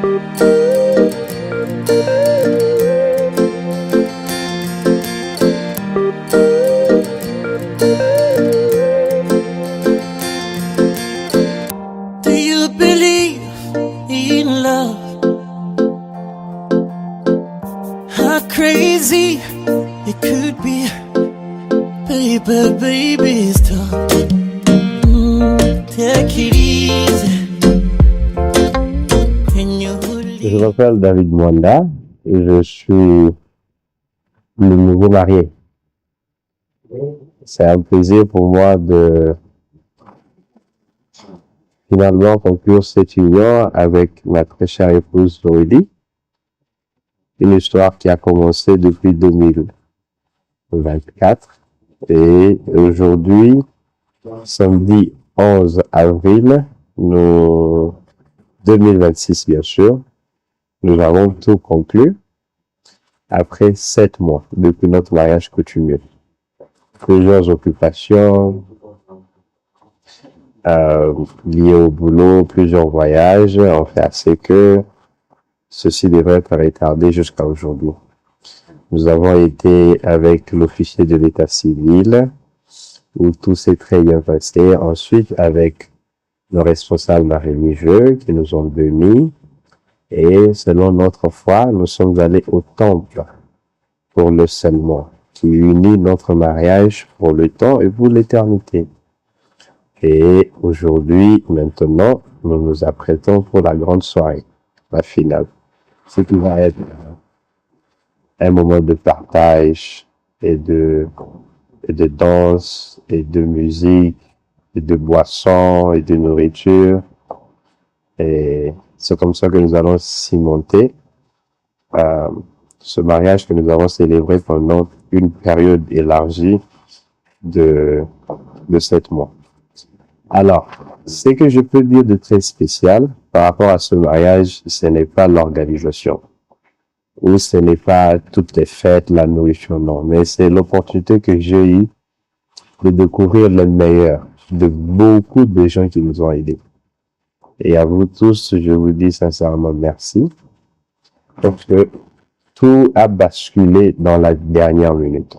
Do you believe in love? How crazy it could be, baby, stop. Take it easy. Can you Je m'appelle David Mwanda et je suis le nouveau marié. C'est un plaisir pour moi de finalement conclure cette union avec ma très chère épouse Noélie. Une histoire qui a commencé depuis 2024 et aujourd'hui, samedi 11 avril, 2026 bien sûr, nous avons tout conclu après 7 mois depuis notre mariage coutumier. Plusieurs occupations liées au boulot, plusieurs voyages ont fait assez que ceci devrait être retardé jusqu'à aujourd'hui. Nous avons été avec l'officier de l'état civil où tout s'est très bien passé. Ensuite, avec nos responsables religieux qui nous ont bénis. Et selon notre foi, nous sommes allés au temple pour le scellement, qui unit notre mariage pour le temps et pour l'éternité. Et aujourd'hui, maintenant, nous nous apprêtons pour la grande soirée, la finale. Ce qui va être un moment de partage et de danse et de musique et de boissons et de nourriture. Et c'est comme ça que nous allons cimenter ce mariage que nous avons célébré pendant une période élargie de 7 mois. Alors, ce que je peux dire de très spécial par rapport à ce mariage, ce n'est pas l'organisation, ou ce n'est pas toutes les fêtes, la nourriture, non, mais c'est l'opportunité que j'ai eue de découvrir le meilleur de beaucoup de gens qui nous ont aidés. Et à vous tous, je vous dis sincèrement merci, parce que tout a basculé dans la dernière minute.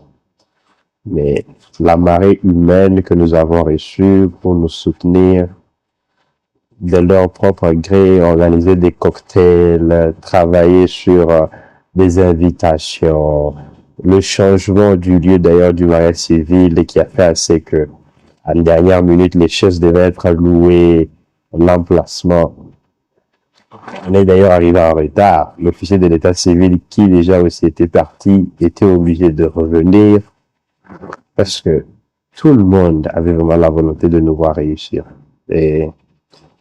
Mais la marée humaine que nous avons reçue pour nous soutenir de leur propre gré, organiser des cocktails, travailler sur des invitations, le changement du lieu d'ailleurs du mariage civil qui a fait assez que à la dernière minute les chaises devaient être louées, l'emplacement. On est d'ailleurs arrivé en retard. L'officier de l'état civil qui déjà aussi était parti était obligé de revenir parce que tout le monde avait vraiment la volonté de nous voir réussir. Et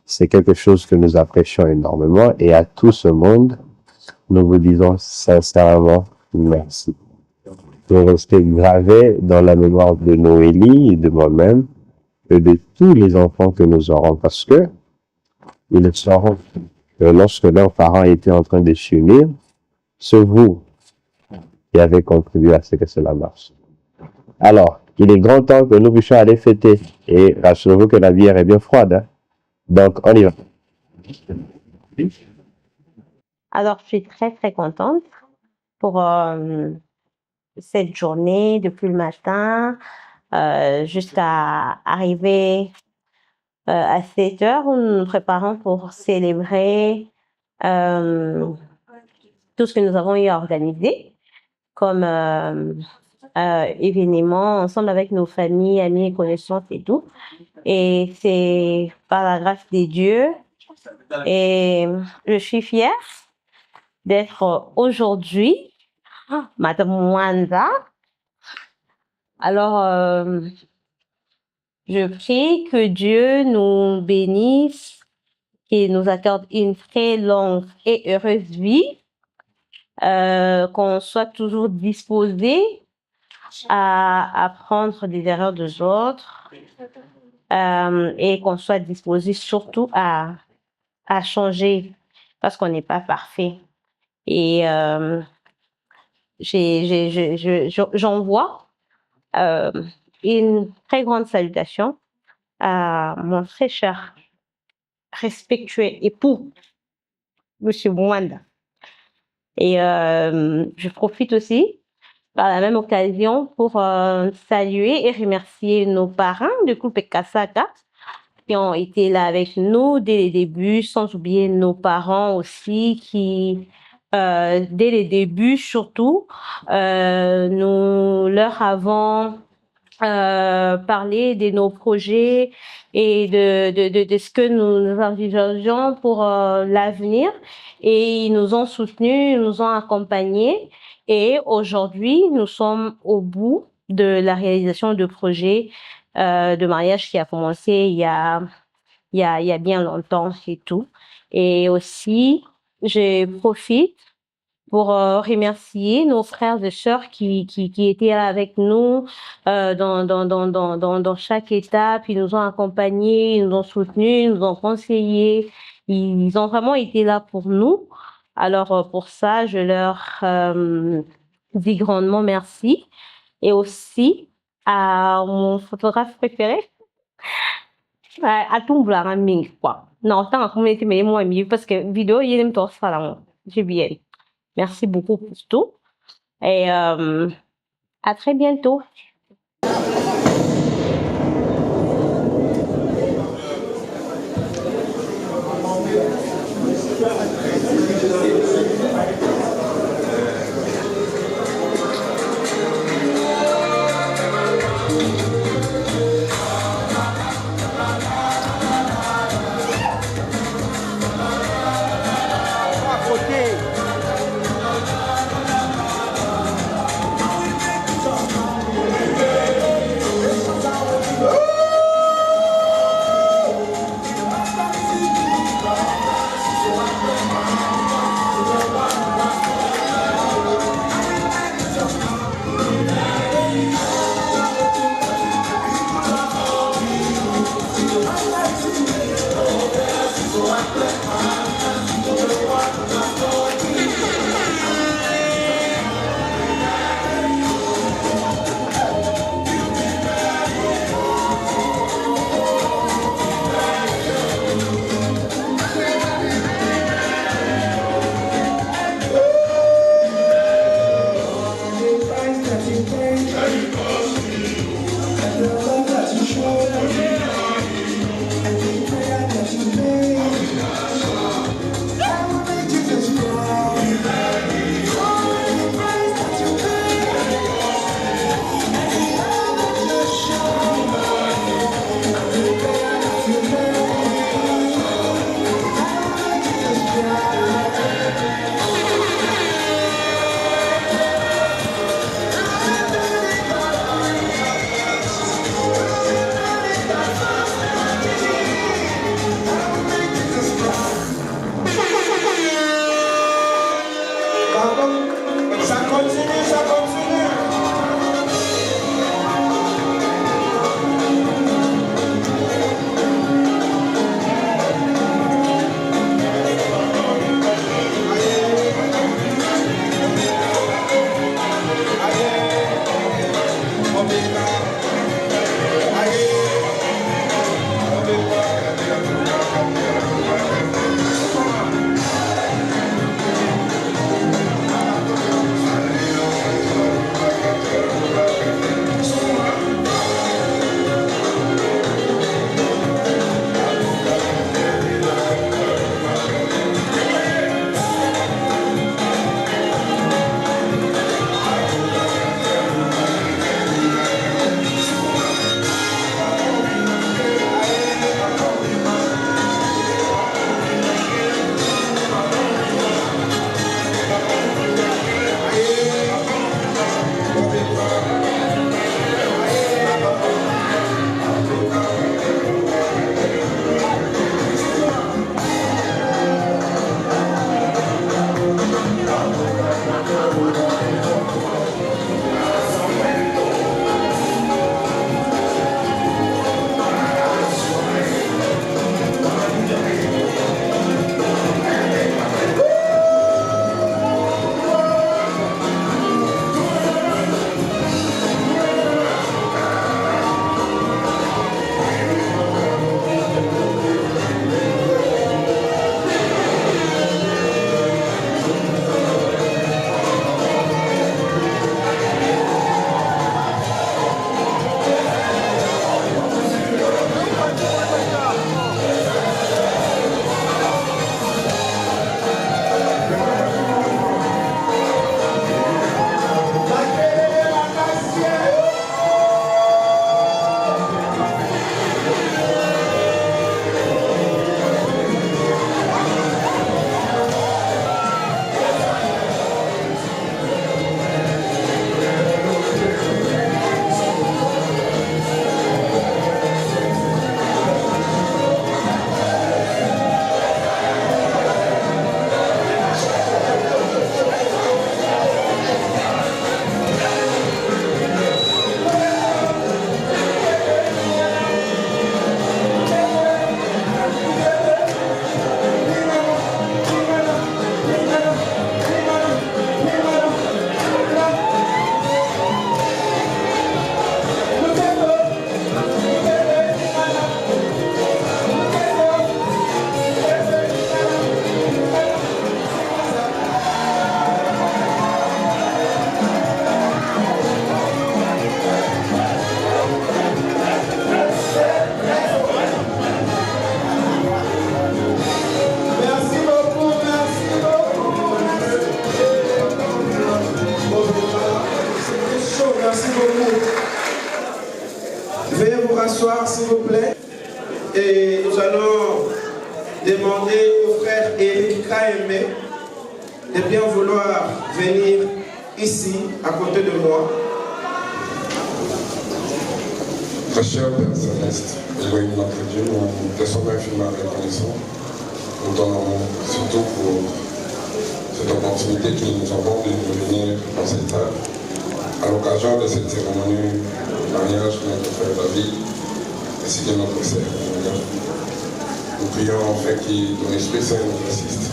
c'est quelque chose que nous apprécions énormément. Et à tout ce monde, nous vous disons sincèrement merci. Pour rester gravé dans la mémoire de Noélie et de moi-même et de tous les enfants que nous aurons parce que ils sauront que lorsque leurs parents étaient en train de s'unir, c'est vous qui avez contribué à ce que cela marche. Alors, il est grand temps que nous puissions aller fêter. Et rassurez-vous que la bière est bien froide. Hein? Donc, on y va. Alors, je suis très, très contente pour cette journée, depuis le matin jusqu'à arriver à 7 heures où nous nous préparons pour célébrer tout ce que nous avons eu à organiser comme événement ensemble avec nos familles, amis et connaissances et tout. Et c'est par la grâce des dieux. Et je suis fière d'être aujourd'hui Madame Mwanda. Alors, je prie que Dieu nous bénisse et nous accorde une très longue et heureuse vie, qu'on soit toujours disposé à apprendre des erreurs des autres et qu'on soit disposé surtout à changer parce qu'on n'est pas parfait. Et j'envoie une très grande salutation à mon très cher, respectueux époux, Monsieur Mwanda. Et je profite aussi par la même occasion pour saluer et remercier nos parents du couple Kasaka qui ont été là avec nous dès les débuts, sans oublier nos parents aussi qui, dès les débuts surtout, nous leur avons parlé de nos projets et de ce que nous envisageons pour l'avenir. Et ils nous ont soutenus, ils nous ont accompagnés. Et aujourd'hui, nous sommes au bout de la réalisation de projets de mariage qui a commencé il y a bien longtemps et tout. Et aussi, je profite pour remercier nos frères et sœurs qui étaient là avec nous dans chaque étape. Ils nous ont accompagnés, ils nous ont soutenus, ils nous ont conseillés. Ils ont vraiment été là pour nous. Alors, pour ça, je leur dis grandement merci. Et aussi à mon photographe préféré, à Tumbla Ming, quoi. Non, tant que communauté, mais moi, mieux parce que vidéo, il y a une torse là. J'ai bien. Merci beaucoup pour tout. Et à très bientôt. bien aimé de bien vouloir venir ici, à côté de moi. Très cher Père Céleste, Elohim notre Dieu, nous te sommes infiniment reconnaissants. Nous t'honorons surtout pour cette opportunité que nous avons de venir dans cette salle à l'occasion de cette cérémonie de mariage de notre frère David ainsi que notre sœur. Nous prions afin que ton Esprit Saint nous assiste,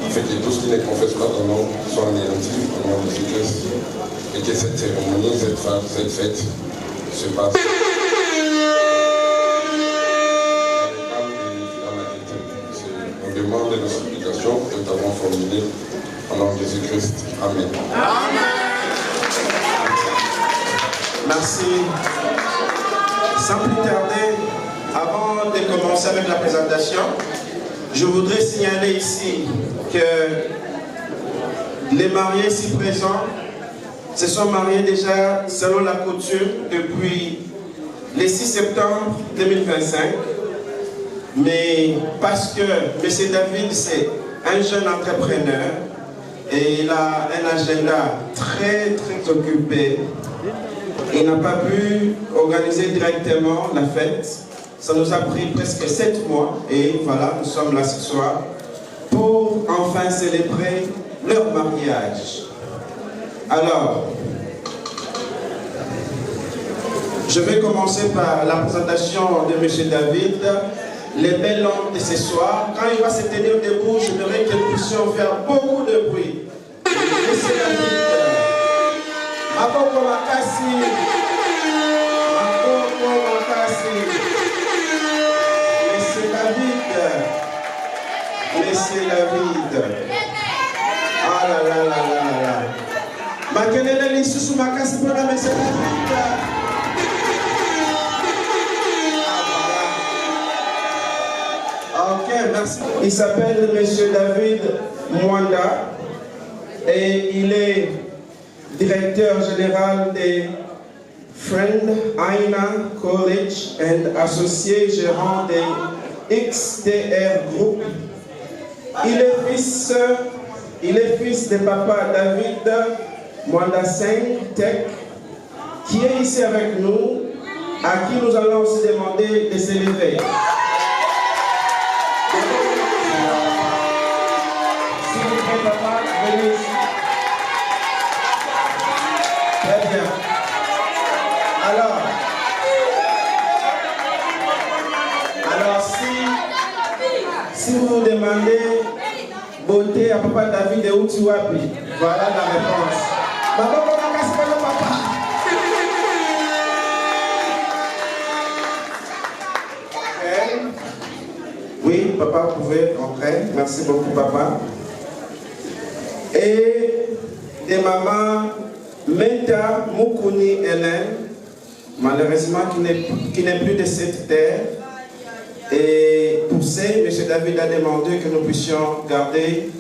afin que tout ce qui ne confesse pas ton nom soit anéanti au nom de Jésus-Christ et que cette cérémonie, cette fête se passe. On demande nos supplications que nous avons formulées au nom de Jésus-Christ. Amen. Amen. Merci. Sans plus tarder, avant de commencer avec la présentation, je voudrais signaler ici que les mariés ici présents se sont mariés déjà selon la coutume depuis le 6 septembre 2025. Mais parce que M. David, c'est un jeune entrepreneur et il a un agenda très occupé, il n'a pas pu organiser directement la fête. Ça nous a pris presque 7 mois et voilà, nous sommes là ce soir pour enfin célébrer leur mariage. Alors, je vais commencer par la présentation de M. David. Les belles langues de ce soir. Quand il va se tenir debout, j'aimerais que nous puissions faire beaucoup de bruit. Monsieur David, Maboko Makasi, Maboko Makasi, Monsieur David, Monsieur David. Ah là là là là là. Makelele lisusu makasi pour la Monsieur David. Ok, merci. Il s'appelle M. David Mwanda et il est directeur général des Friend Aina College and associé gérant des XTR Group. Il est fils de papa David Mwanda Singh Tech qui est ici avec nous, à qui nous allons aussi demander de s'élever. Papa, venez ici. Très bien. Alors si vous demandez beauté à papa David et Utiwapi, voilà la réponse. Maman, comment casse pas le papa? Okay. Oui, papa, vous pouvez entrer. Merci beaucoup, papa. Et de maman Menta Mukuni Hélène, malheureusement qui n'est plus de cette terre. Et pour ça, M. David a demandé que nous puissions garder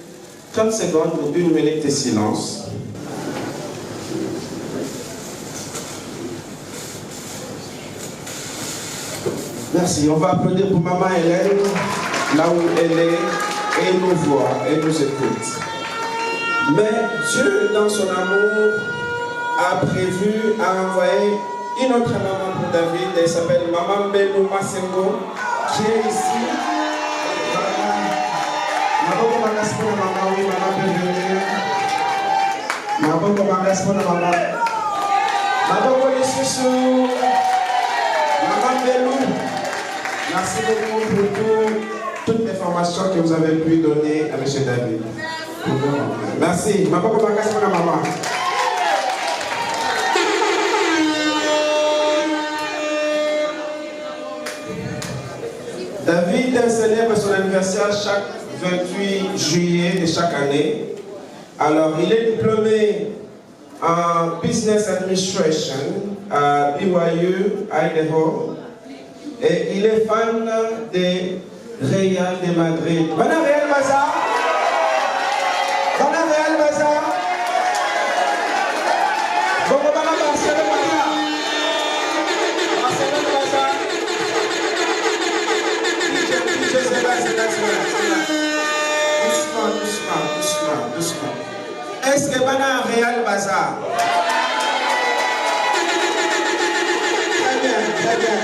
30 secondes ou 1 minute de silence. Merci. On va applaudir pour maman Hélène, là où elle est, et elle nous voit, elle nous écoute. Mais Dieu, dans son amour, a prévu, a envoyé une autre maman pour David. Elle s'appelle Maman Belou Masengo, qui est ici. Maman, maman, oui, maman peut venir. Maman, maman. Maman, Maman Belou. Merci beaucoup pour toutes les formations que vous avez pu donner à M. David. Merci. Maman, maman. David célèbre son anniversaire chaque 28 juillet de chaque année. Alors, il est diplômé en Business Administration à BYU, Idaho. Et il est fan de Real de Madrid. Bonne Real Mazar. Bonne Real Mazar. Bonne Barcelone Mazar. Barcelone Mazar. C'est là. doucement. Est-ce que Bana Real Bazar? Très bien.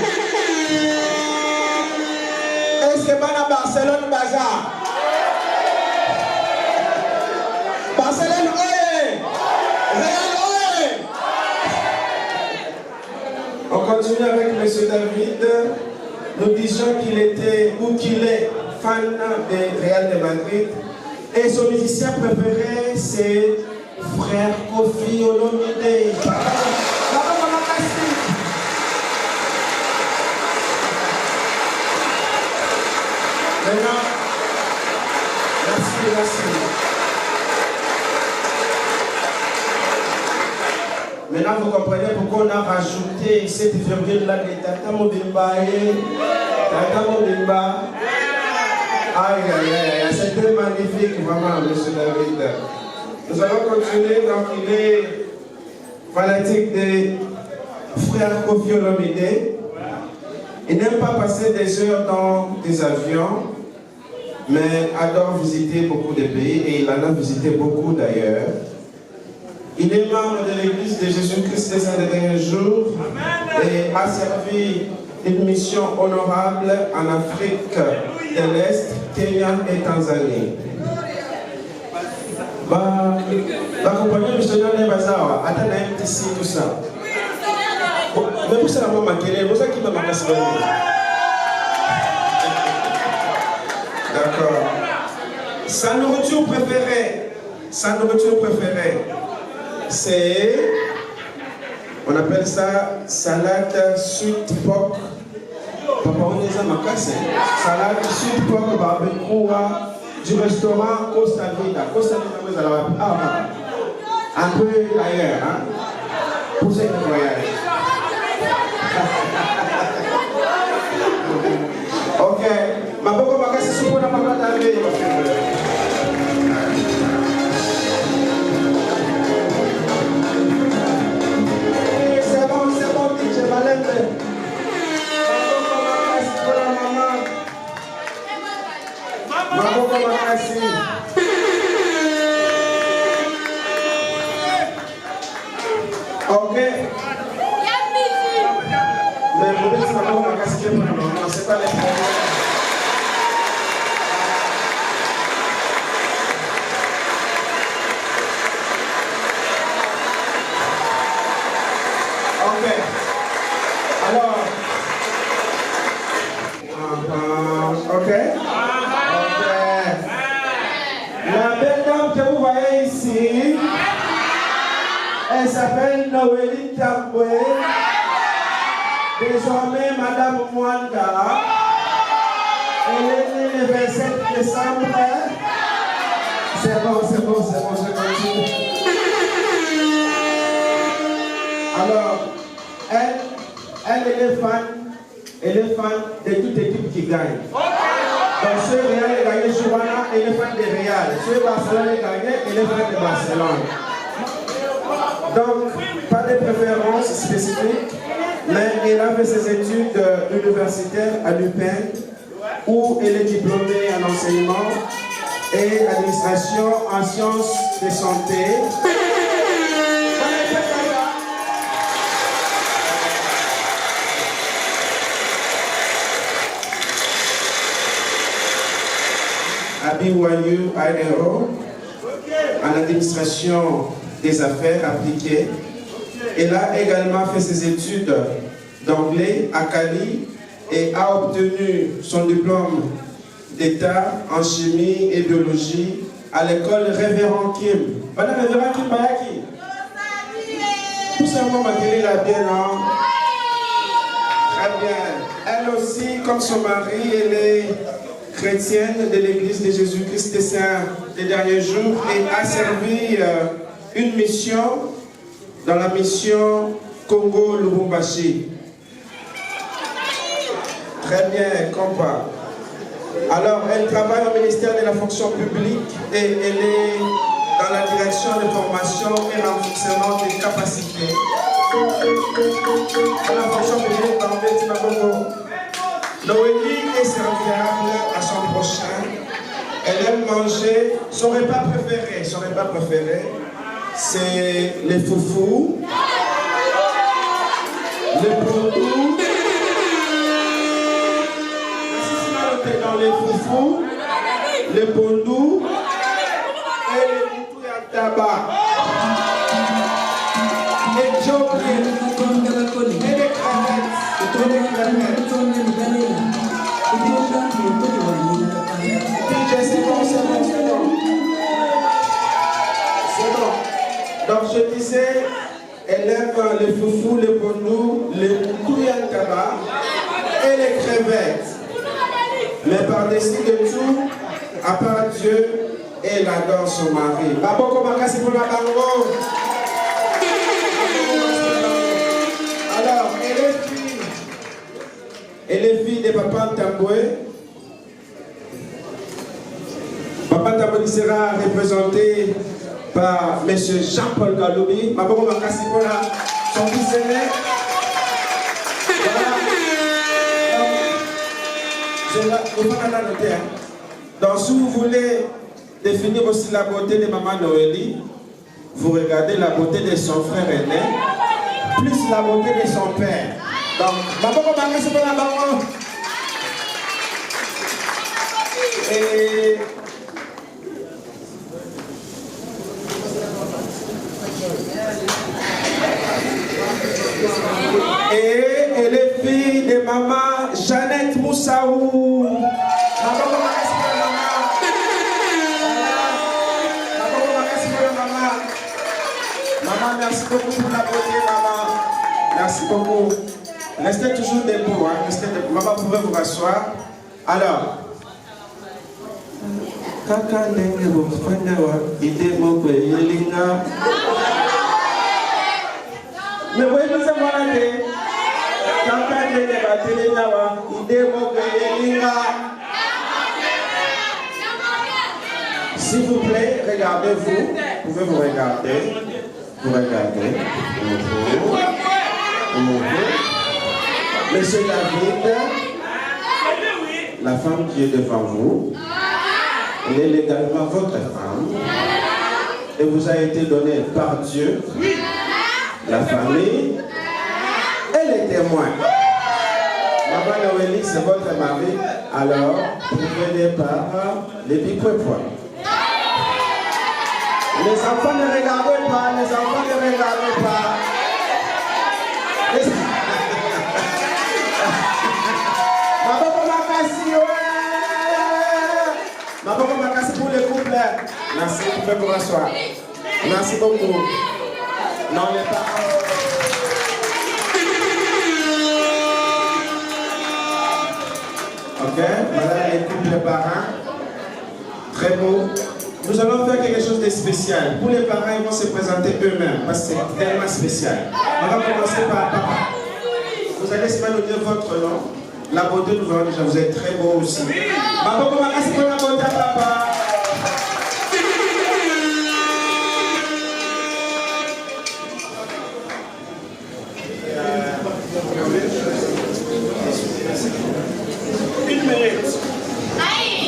Est-ce que Bana Barcelone Bazar? Barcelone Oye! Real Oye! On continue avec M. David. Nous disions qu'il était ou qu'il est fan de Real de Madrid. Et son musicien préféré, c'est Frère Kofi Olomide. Maintenant, merci. Maintenant, vous comprenez pourquoi on a rajouté cette virgule-là de Tata Mobimba et Tata Mobimba. Aïe, c'était magnifique, vraiment, M. David. Nous allons continuer, donc il est fanatique des frères Kofi Olomide. Il n'aime pas passer des heures dans des avions, mais adore visiter beaucoup de pays, et il en a visité beaucoup d'ailleurs. Il est membre de l'Église de Jésus-Christ des derniers jours et a servi une mission honorable en Afrique de l'Est, Kenya et Tanzanie. La compagnie missionnaire de Bazawa, attends un petit tout ça. Mais vous savez, maman, vous savez qui m'a marqué. D'accord. Sa nourriture préférée, c'est, on appelle ça salade sweet pork. Papa, on est à Makassé. Salade sweet pork barbecue du restaurant Costa Vida. Costa Vida, vous allez un peu ailleurs, hein, pour ceux qui voyagent. Ok, ma bonne Makassé, c'est pour la papa d'arriver. Ok. Mais vous dites que c'est pas les problèmes. Ok. Alors. Ok. La belle dame que vous voyez ici, elle s'appelle Noélie Tamboué. Désormais, Madame Mwanda, elle est née le 27 décembre. C'est bon, je continue. Alors, elle est fan de toute équipe qui gagne. Donc, ce Real est gagné sur Wana, elle est fan de Real. Ce Barcelone est gagné, elle est fan de Barcelone. Donc, pas de préférence spécifique, mais elle a fait ses études universitaires à l'UPenn, où elle est diplômée en enseignement et administration en sciences de santé. À BYU, Idaho, en administration des affaires appliquées. Elle a également fait ses études d'anglais à Cali et a obtenu son diplôme d'État en chimie et biologie à l'école Révérend Kim. Madame Révérend Kim Bayaki. Tout simplement, Matéli l'a bien, non? Très bien. Elle aussi, comme son mari, elle est chrétienne de l'Église de Jésus-Christ des Saints des derniers jours et a servi une mission dans la mission Congo-Lubumbashi. Très bien, compas. Alors, elle travaille au ministère de la fonction publique et elle est dans la direction de formation et renforcement des capacités. Dans la fonction publique, dans le Congo. Noélie est serviable à son prochain Elle aime manger. Son repas préféré, c'est les foufous, les pondous. Dans les foufous, les pondous et les moutous à tabac. Et j'ai oublié. Et les crevettes. C'est bon. Donc je disais, elle aime les foufous, les pondous, les moutous à tabac et les crevettes. Mais par-dessus de tout, à part Dieu, elle adore son mari. Alors, elle est fille de Papa Ntamboué. Papa Ntamboué sera représenté par M. Jean-Paul Galoubi. Son fils aîné. Donc, si vous voulez définir aussi la beauté de Maman Noélie, vous regardez la beauté de son frère aîné, plus la beauté de son père. Donc, Maman, c'est pour la maman. Et elle est fille de Maman Jeannette Moussaou. Maman, merci beaucoup pour la beauté, maman. Merci beaucoup. Restez toujours debout, hein. Restez debout. Maman, vous pouvez vous rasseoir. Alors, Kaka nenge bofanawa idemo kwe yelinga. Mais vous voyez, nous sommes malades. Kaka nenge batelinawa idemo kwe yelinga. S'il vous plaît, regardez-vous. Vous pouvez vous regarder. Vous regardez. Monsieur David, la femme qui est devant vous, elle est légalement votre femme. Et vous a été donnée par Dieu, la famille et les témoins. Maman Noélie, c'est votre mari. Alors, vous venez par les bipouets-pois. Les enfants ne regardez pas, les enfants ne regardez pas. Maman Makassi pour les couples. Merci, vous pouvez vous rasseoir. Merci beaucoup. Non, les parents. Ok, voilà les couples parents. Très beau. Nous allons faire quelque chose de spécial. Pour les parents, ils vont se présenter eux-mêmes parce que c'est tellement spécial. On va commencer par papa. Vous allez se nous dire votre nom. La beauté, nous verrons déjà. Vous êtes très beau aussi. Maman, comment est-ce que la beauté à papa? Une minute.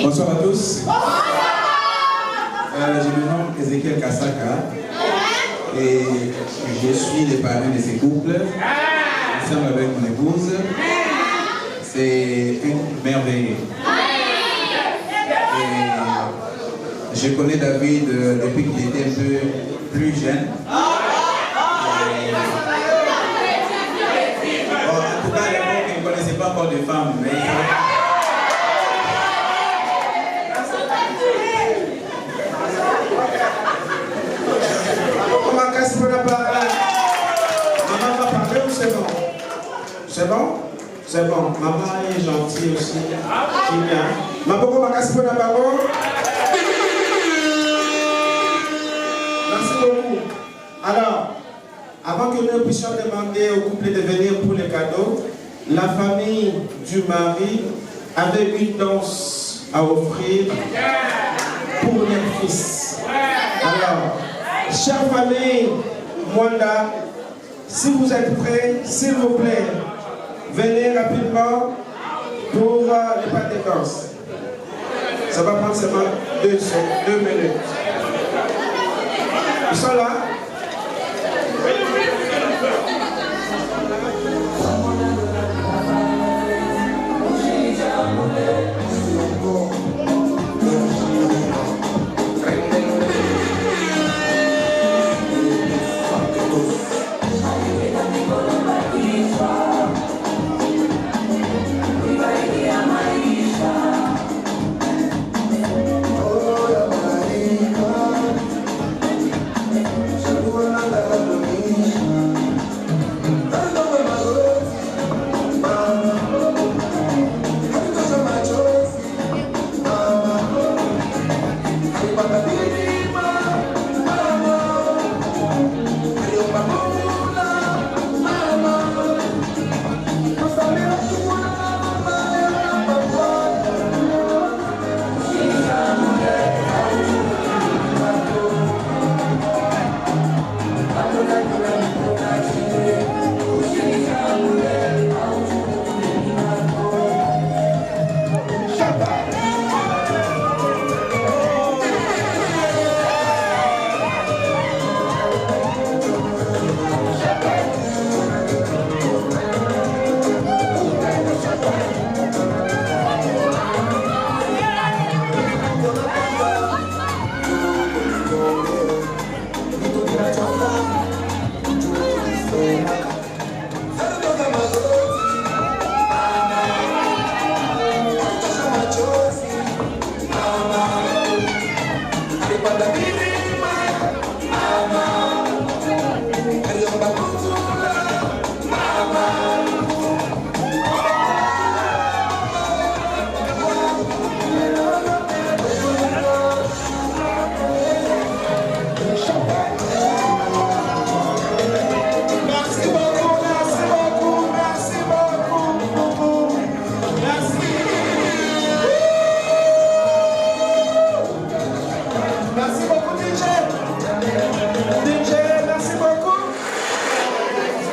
Bonsoir à tous. Je me nomme Ezekiel Kasaka et je suis le parrain de ces couples. Ensemble avec mon épouse. C'est un couple merveilleux. Et je connais David depuis qu'il était un peu plus jeune. En tout cas, à l'époque, il ne connaissait pas encore de femmes. Mais Maman va parler ou c'est bon? C'est bon? C'est bon. Maman est gentille aussi. Qui vient. Maman, comment est-ce que merci beaucoup. Alors, avant que nous puissions demander au couple de venir pour les cadeaux, la famille du mari avait une danse à offrir pour leur fils. Alors, chère famille Mwanda, si vous êtes prêts, s'il vous plaît, venez rapidement pour les pas de danse. Ça va prendre seulement 2 minutes. Ils sont là?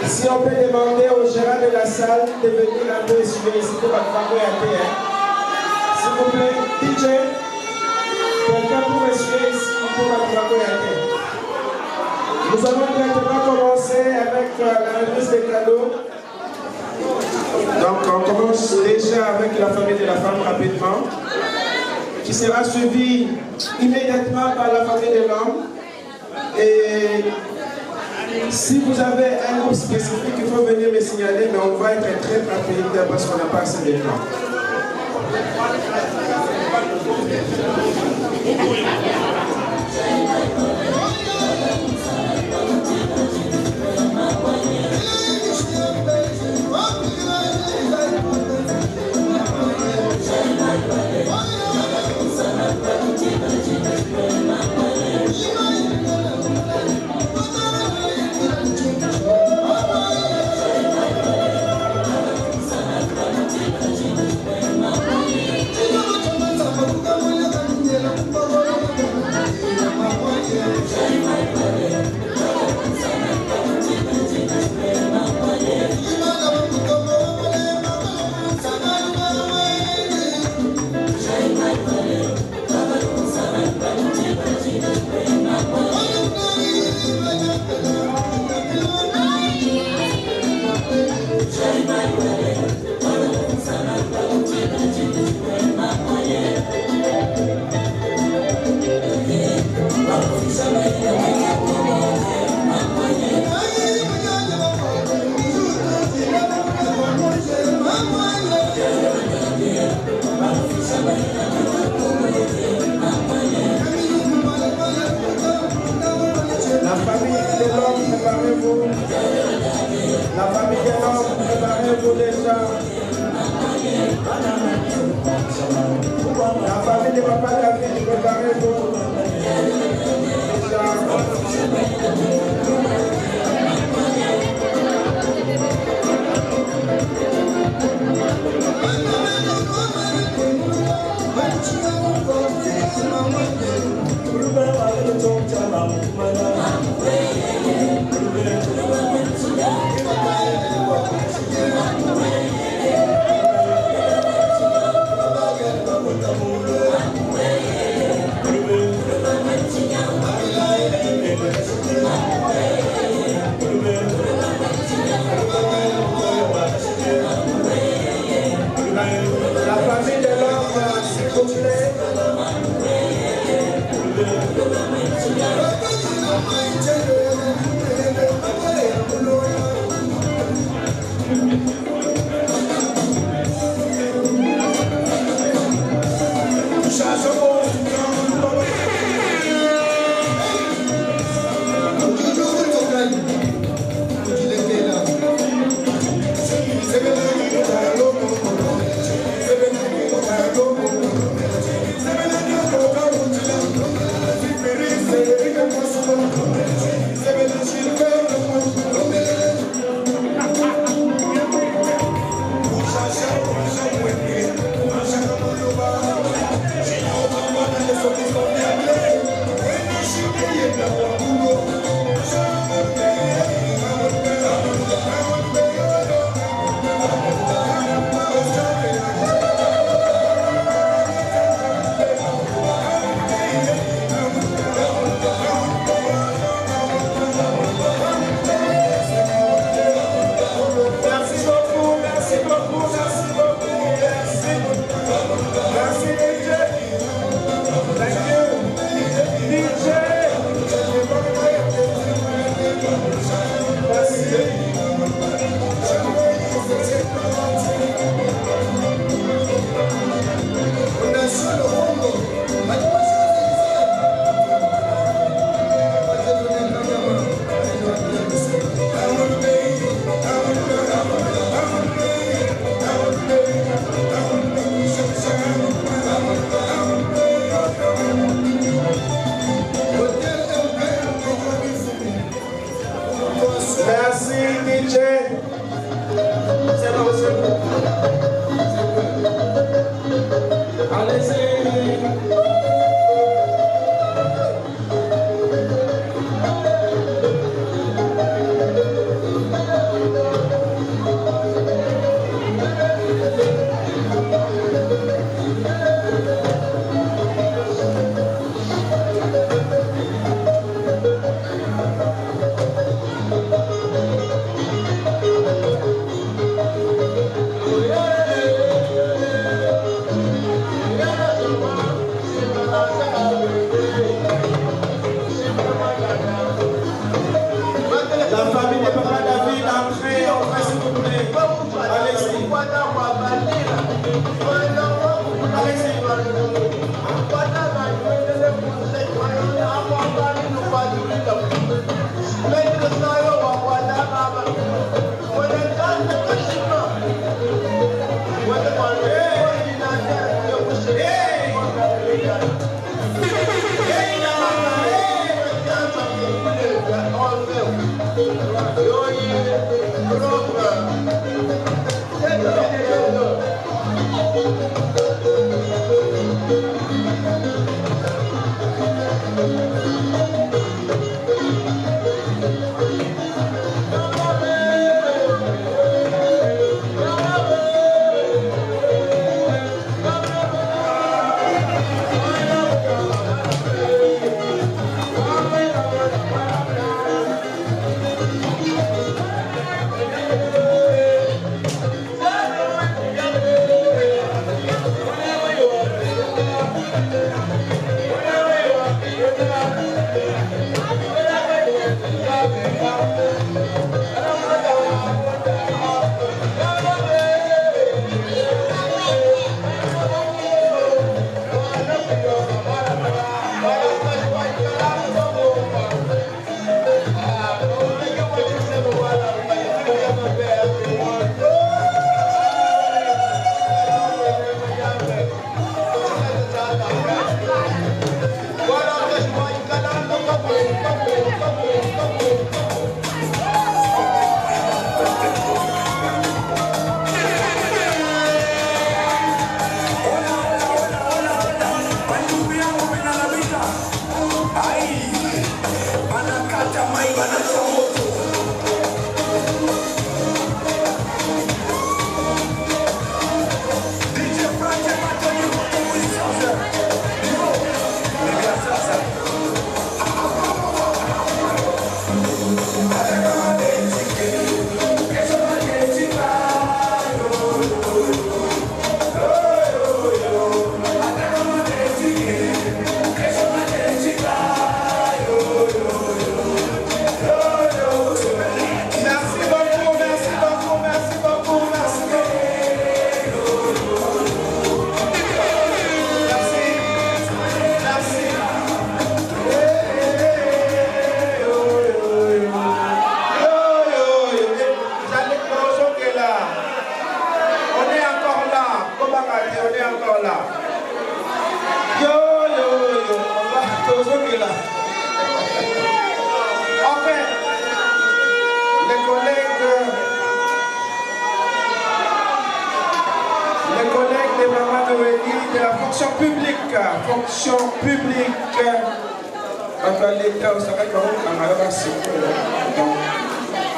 Si on peut demander au gérant de la salle de venir un peu essuyer ici pour Bakrango Yate. S'il vous plaît, DJ, quelqu'un pour essuyer ici pour Bakrango Yate. Nous allons directement commencer avec la remise des cadeaux. Donc on commence déjà avec la famille de la femme rapidement, qui sera suivie immédiatement par la famille de l'homme. Et si vous avez un groupe spécifique, il faut venir me signaler, mais on va être très rapide parce qu'on n'a pas assez de temps. La famille de l'homme, préparez-vous. La famille de l'homme, préparez-vous déjà. La famille de papa David, préparez-vous.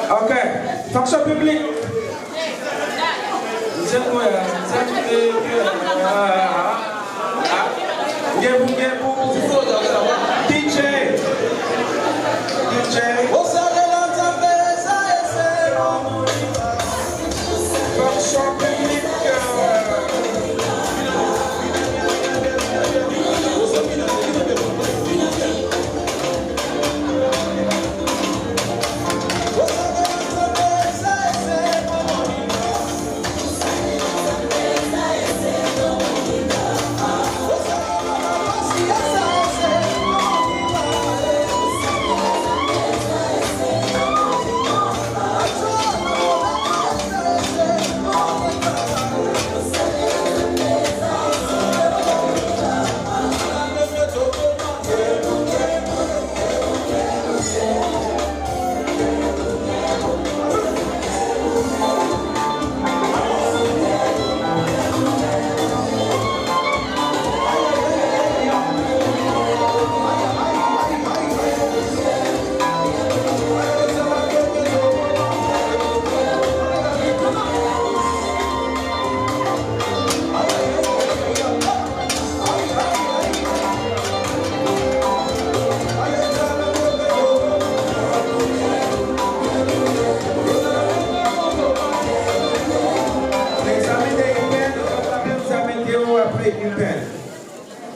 Ok, fonction publique. DJ. Fonction publique.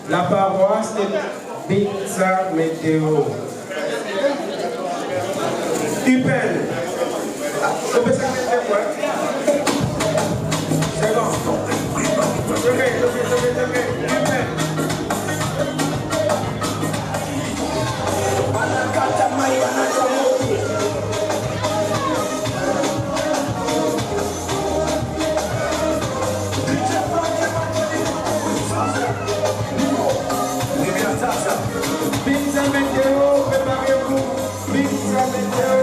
La paroisse de Binza Météo. Upen. On peut s'arrêter quoi? C'est bon. Ok. Upen. Binza Météo, préparez-vous. Binza Météo.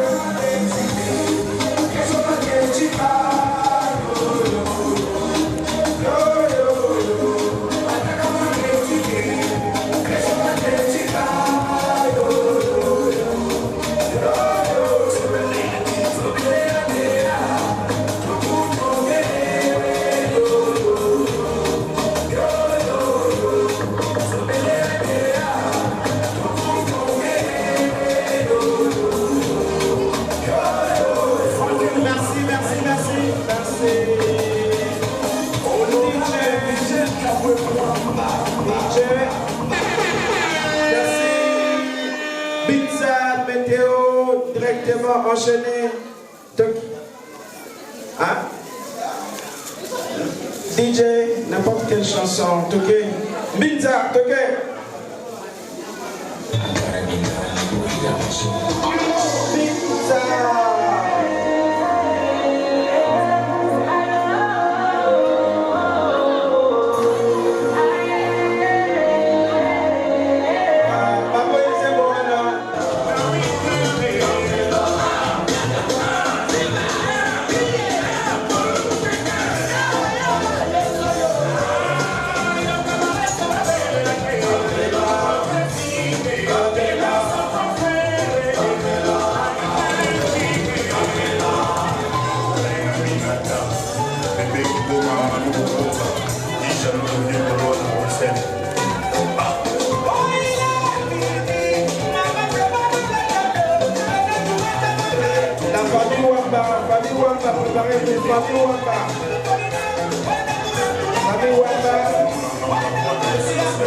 Binza Météo, directement enchaîné. Hein? DJ, n'importe quelle chanson, toqué. Binza, toqué. Binza.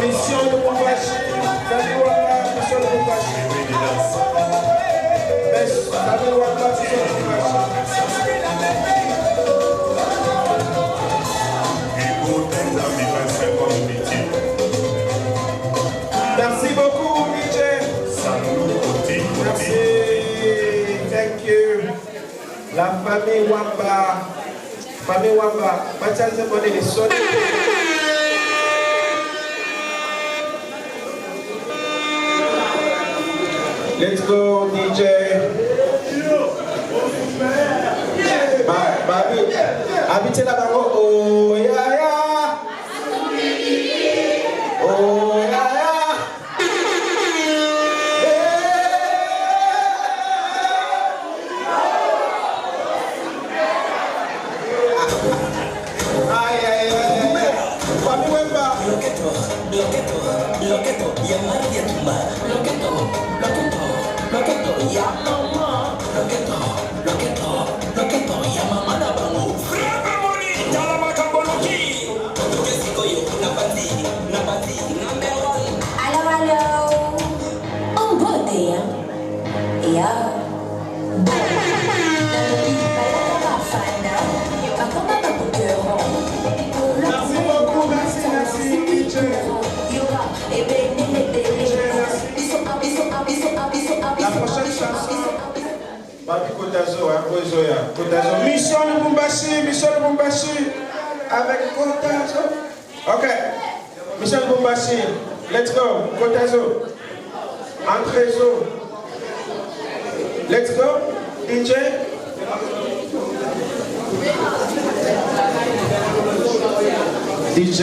Mission de Moubachi, Famille Wamba, mission de Moubachi. Famille Wamba, mission de Moubachi. Merci beaucoup, DJ. Merci. Thank you. La famille Wamba. Famille Wamba. Mathias demandé les sons. Let's go, DJ. Babi, habitez là-bas. Oh, ya, ya. Oh, ya, ya. Merci beaucoup, merci, DJ. La prochaine chanson, Babi Kotazo, Kozoya, Kotazo. Mission Lubumbashi, avec Kotazo. Ok, Mission Lubumbashi, let's go, Kotazo, Entrezo. Let's go, DJ. DJ.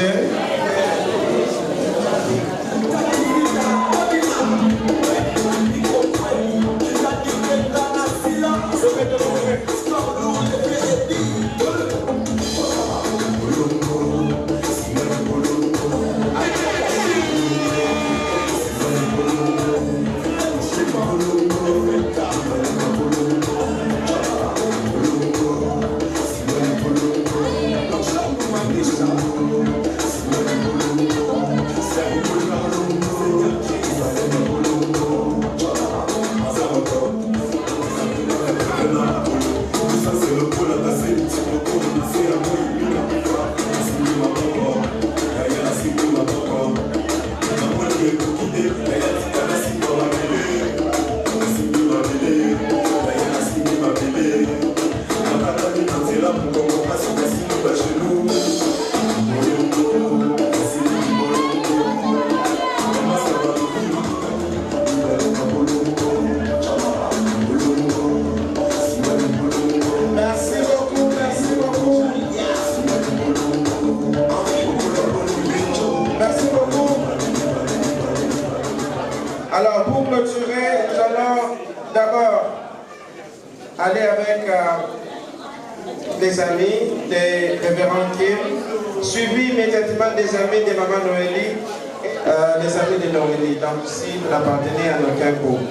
Alors, pour clôturer, nous allons d'abord aller avec des amis, des révérends Kim, suivi immédiatement des amis de Maman Noélie, les amis de Noélie. Donc, si vous n'appartenez à aucun groupe.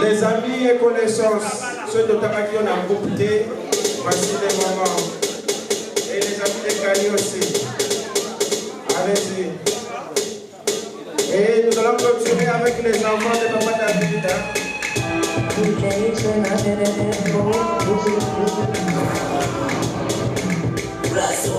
Les amis et connaissances, ceux de Taraki on a groupe T, voici les moments. Et les amis de Kali aussi. Allez-y. Et nous allons clôturer avec les enfants de Papa David. Braço,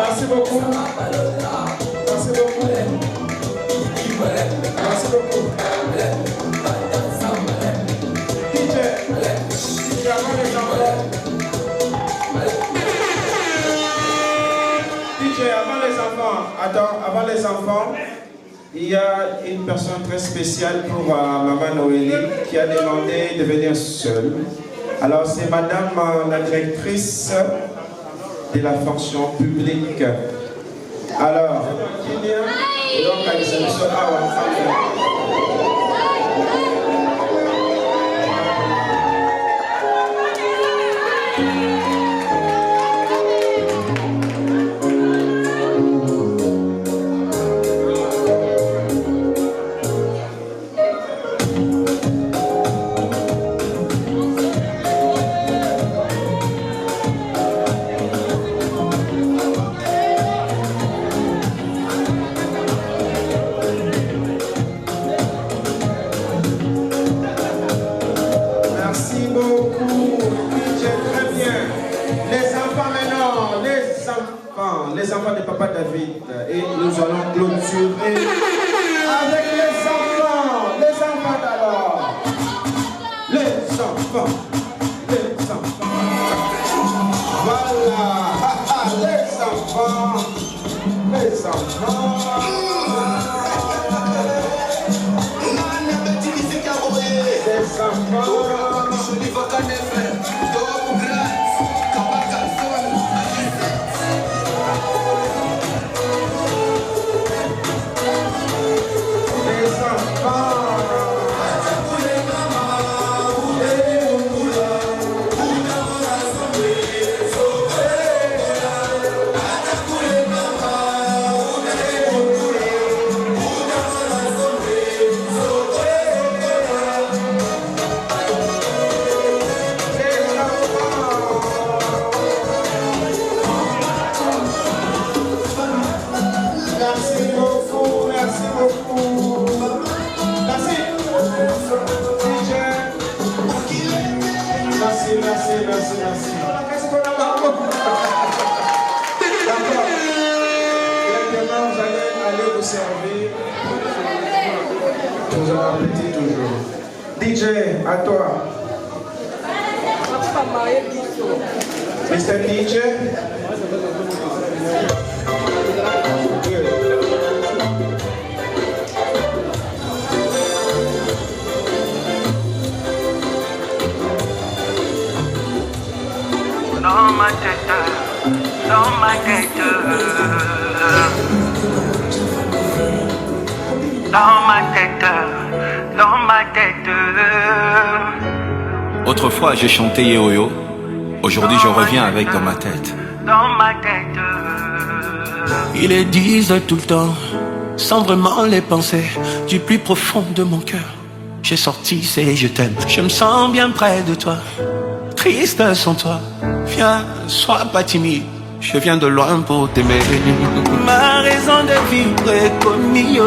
Merci beaucoup. Merci beaucoup. Merci beaucoup. DJ, avant les enfants. DJ, avant les enfants. Attends, avant les enfants, il y a une personne très spéciale pour Maman Noélie qui a demandé de venir seule. Alors c'est Madame la directrice de la fonction publique. Alors, donc, les enfants de Papa David et nous allons clôturer avec les enfants d'alors. Les enfants. Voilà, les enfants. Merci. D'accord. Maintenant, vous allez aller vous servir. Vous avez appétit toujours. DJ, à toi. Mr. DJ. Dans ma tête, dans ma tête, dans ma tête, dans ma tête. Autrefois j'ai chanté Yehoyo, aujourd'hui je reviens avec dans ma tête. Dans ma tête. Ils les disent tout le temps, sans vraiment les penser, du plus profond de mon cœur. J'ai sorti c'est je t'aime, je me sens bien près de toi, triste sans toi. Viens, sois pas timide, je viens de loin pour t'aimer. Ma raison de vivre est connue.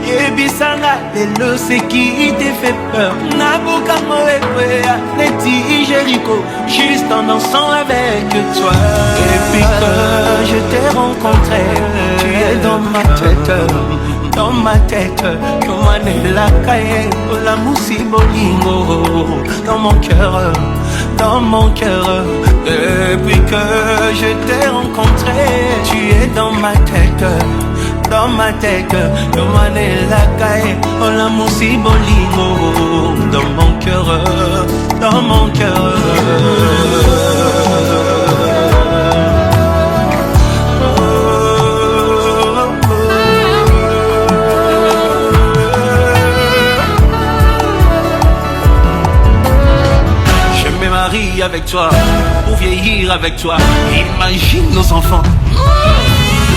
Yebisanga, lelo c'est qui te fait peur. Nabuka Moekwe, Neti Jericho, juste en dansant avec toi. Depuis que je t'ai rencontré, tu es dans ma tête. Dans ma tête, comme la caille, la moussi bolingo. Dans mon cœur, dans mon cœur. Depuis que je t'ai rencontré, tu es dans ma tête. dans ma tête. Yo mané la caille, oh l'amour si bolingo. Dans mon cœur, dans mon cœur. Avec toi, pour vieillir avec toi, imagine nos enfants.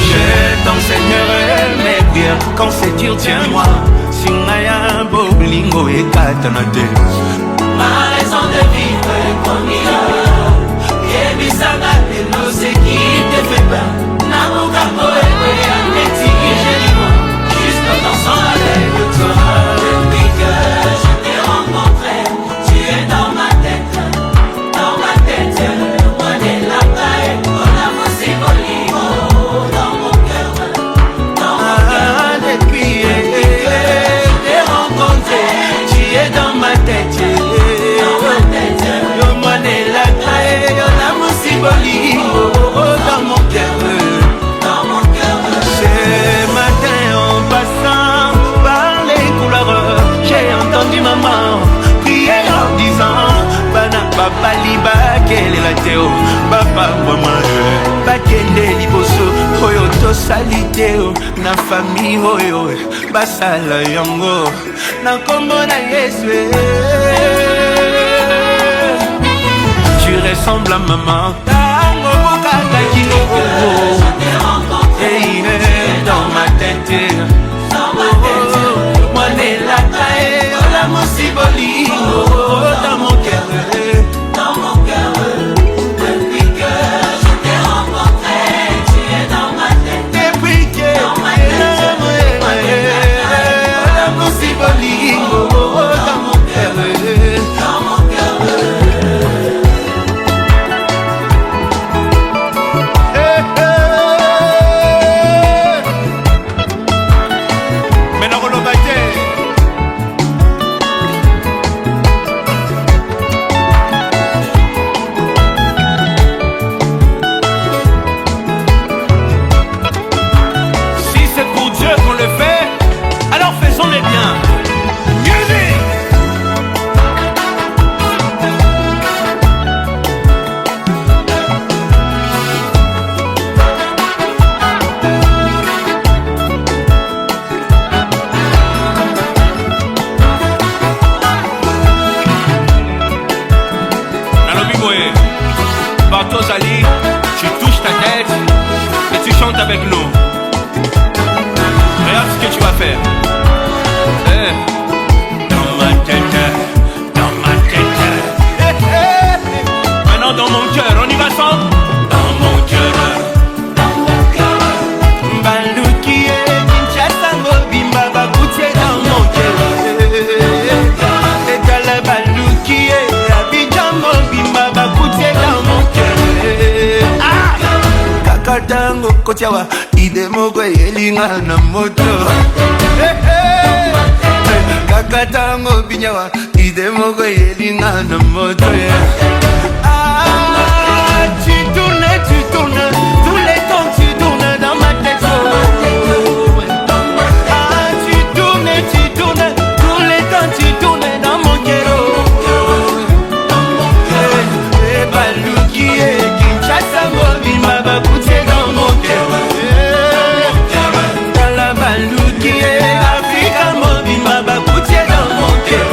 Je t'enseignerai mes prières, quand c'est dur tiens-moi. Si on a un beau blingo et katanate. Ma raison de vivre est comme il et bisanga et nous c'est qui te fait peur. Namuka moe et neti jerimo, juste en dansant avec toi. Depuis que je t'ai rencontré, tu es dans ma tête. Dans mon cœur, ce matin en passant par les couleurs, j'ai entendu maman prier en disant Bana papa liba quelle est la théo, papa maman bakende liboso oyo to saliteo na famille oyo basala yango na kombo na Yesu. Tu ressembles à maman. Et il est dans ma tête. Moi n'est la taille, la moussiboli, dans mon cœur. Dans mon cœur, depuis que je t'ai rencontré, tu es dans ma tête. Depuis que dans ma tête, la moussiboli, dans mon cœur. Dans mon cœur. Tu touches ta tête et tu chantes avec nous. Regarde ce que tu vas faire. Dans ma tête, dans ma tête. Maintenant dans mon cœur, on y va ensemble. Dans mon cœur, dans mon cœur. Baluki et Kinshasa Mobimba Bakoutié dans mon cœur. Et Kala Baluki et Abidjan Mobimba Bakoutié dans mon cœur. Kakatango kotiawa idemoko elinga na moto. Kakatango binyawa idemoko elinga na moto. Ah, tu tournes, tous les temps tu tournes dans ma tête. Ah, tu tournes, tous les temps tu tournes dans mon cœur. Et Baluki et Kinshasa Mobimba Bakoutié dans mon cœur. Dans la Baluki et Africa Mobimba Bakoutié dans mon cœur.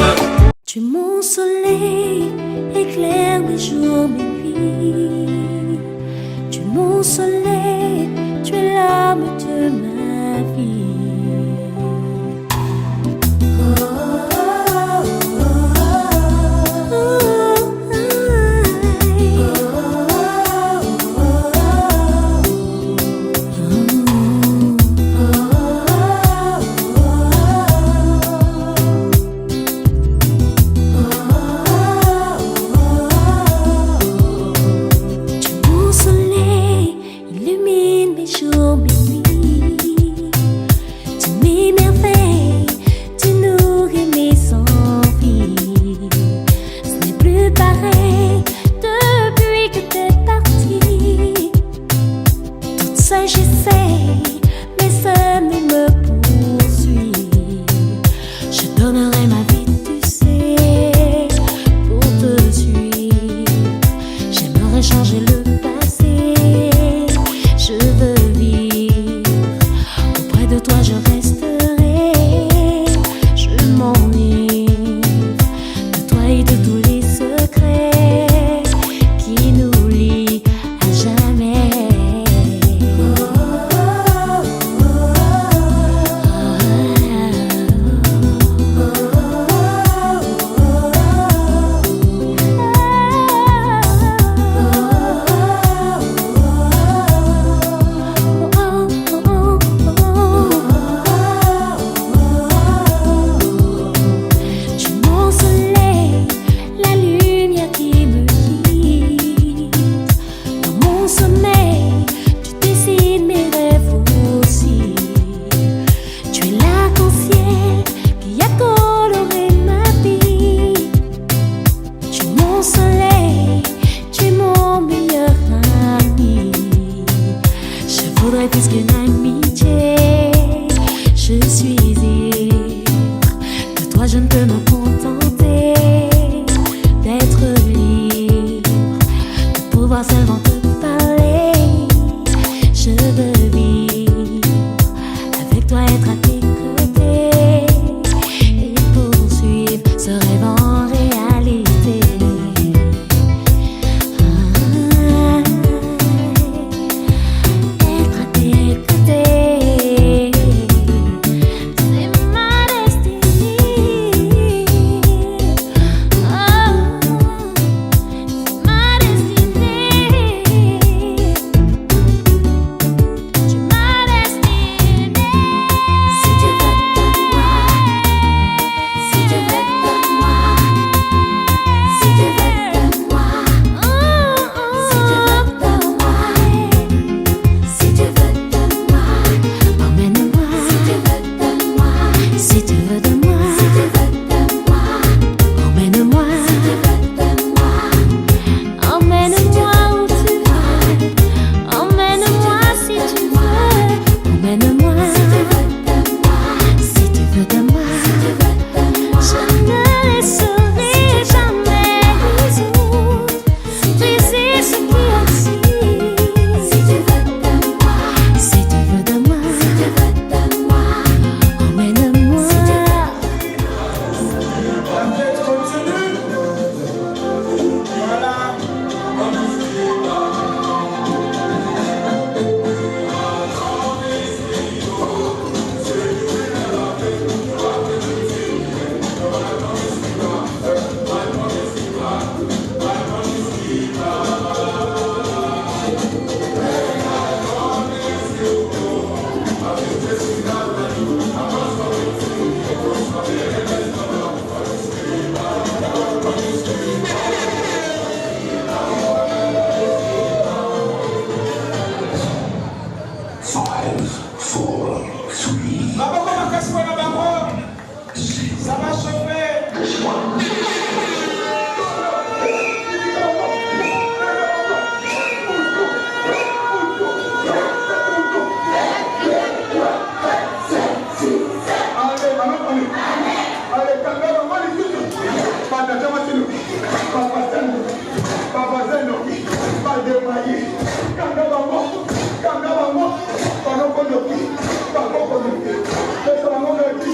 Tu es mon soleil, éclaire mes jours, mes nuits. Tu es mon soleil, tu es l'âme de ma vie. changer le passé. Je veux vivre auprès de toi, je resterai. Je m'enivre de toi et de tous les secrets qui nous lient à jamais. Tu es mon soleil, la lumière qui me guide. Dans mon sommeil, tu dessines mes rêves aussi. Tu es l'arc-en-ciel qui a coloré ma vie. Tu es mon soleil, tu es mon meilleur ami. Je voudrais plus qu'une amitié. Je suis ivre de toi, je ne peux me contenter d'être libre, de pouvoir seulement te parler. Je veux vivre avec toi, être à tes côtés et poursuivre ce rêve en réalité. Être à tes côtés, c'est ma destinée. Ma destinée. Tu m'as destinée. Si tu veux, donne-moi. Si tu veux, donne-moi. Si tu veux, donne-moi. Si tu veux, donne-moi. Si tu veux, donne-moi. Emmène-moi. Si tu veux, donne-moi. Si tu veux, donne-moi. Si tu veux, donne-moi. Emmène-moi. Si tu veux, donne-moi. Emmène-moi où tu veux. Emmène-moi si tu veux. Emmène-moi. Si tu veux, donne-moi. Si tu veux, donne-moi. Si tu veux, donne-moi. Je ne laisserai jamais les autres briser ce qui existe. Si tu veux, donne-moi. Si tu veux, donne-moi. Si tu veux, donne-moi. Emmène-moi. La fête continue. Voilà. Maman, comment casse-moi la baronne? Ça va chauffer. Allez, maman, allez. Allez, calmez-vous, allez, Papa Zeno, Papa Zeno, Papa Demaye, Kangabango, Papa Konoki, Papa Konoki, Papa Konoki,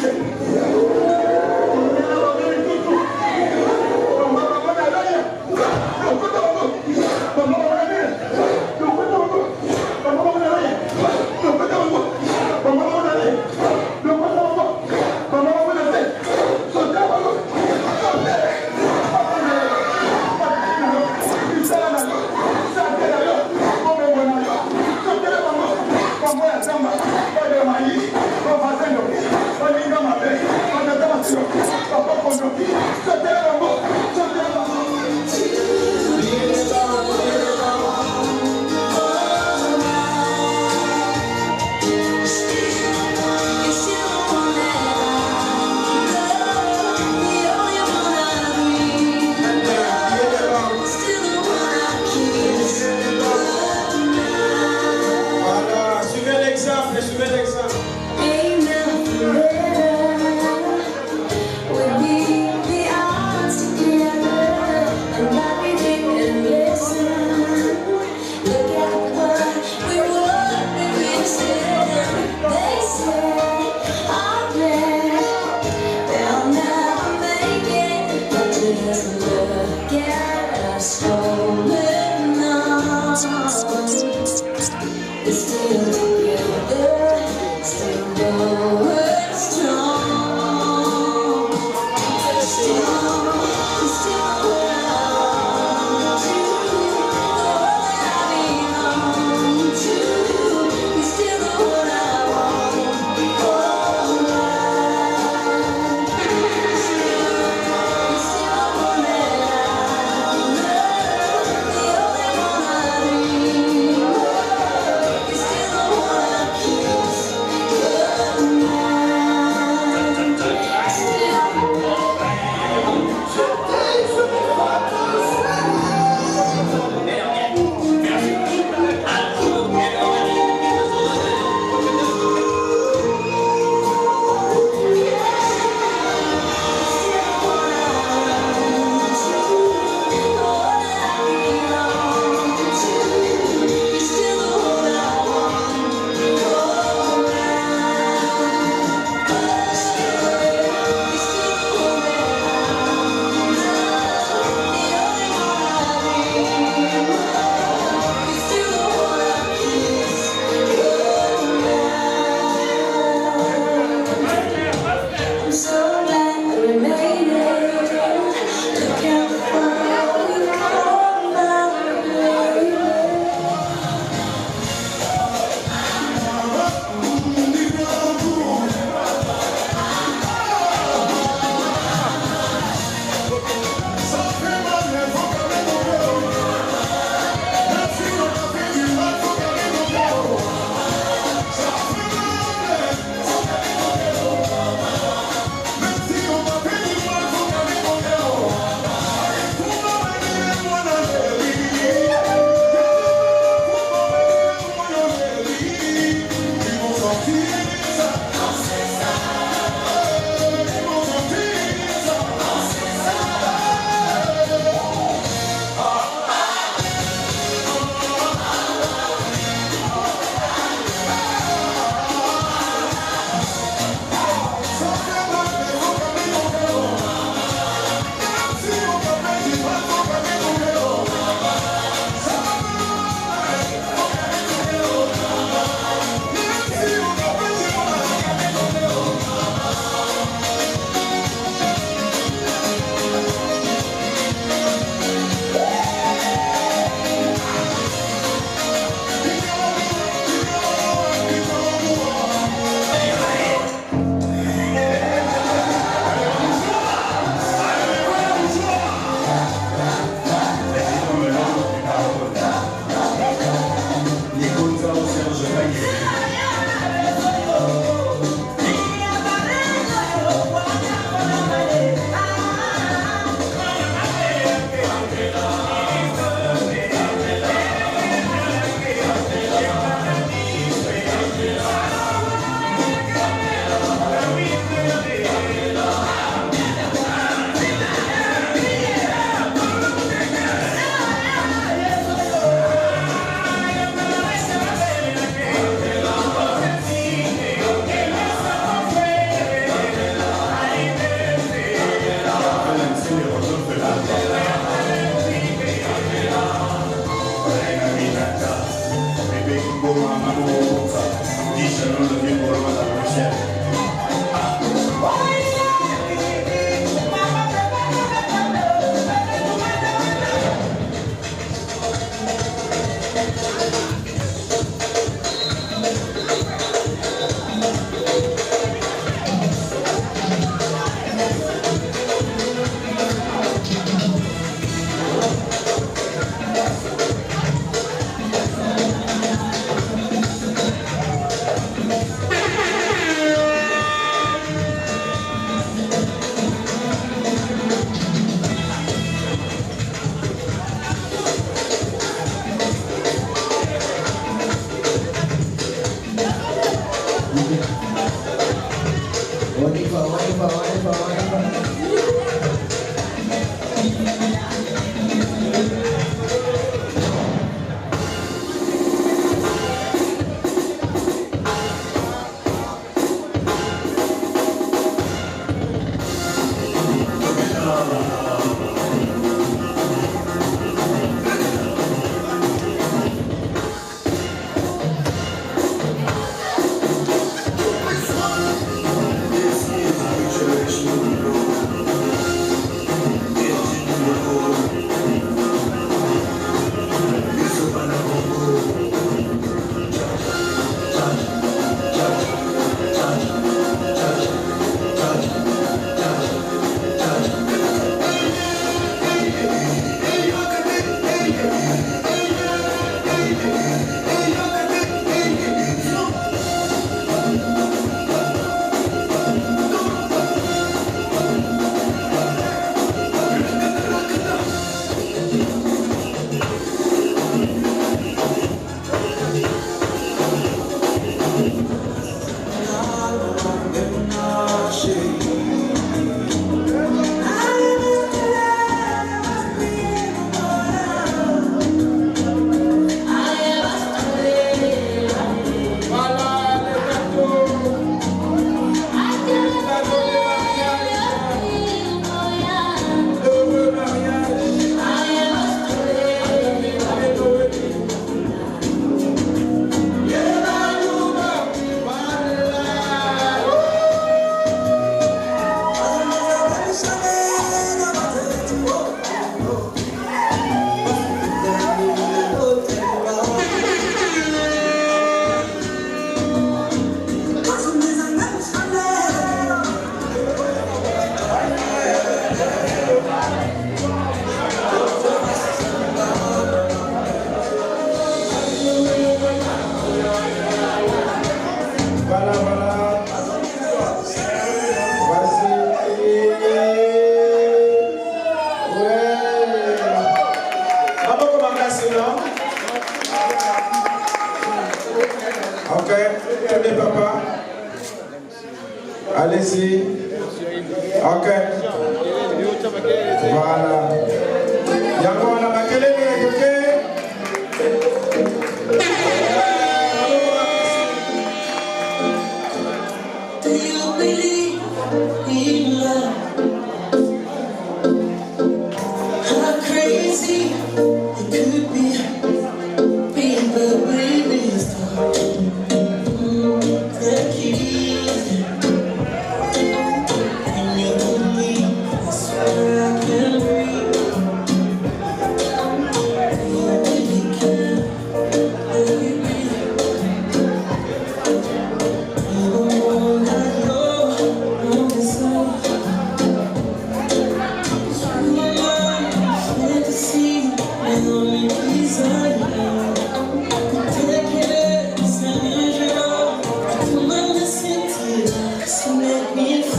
Ok, tous les papas. Allez-y. Ok. Voilà. Yango wana makelele ok. Do you believe in love? How crazy it could be. People, baby, stop. The keys. And you and me, I swear I can breathe. You really can, baby. You don't wanna go on this side. You are my fantasy, and only desire. Doucement, doucement.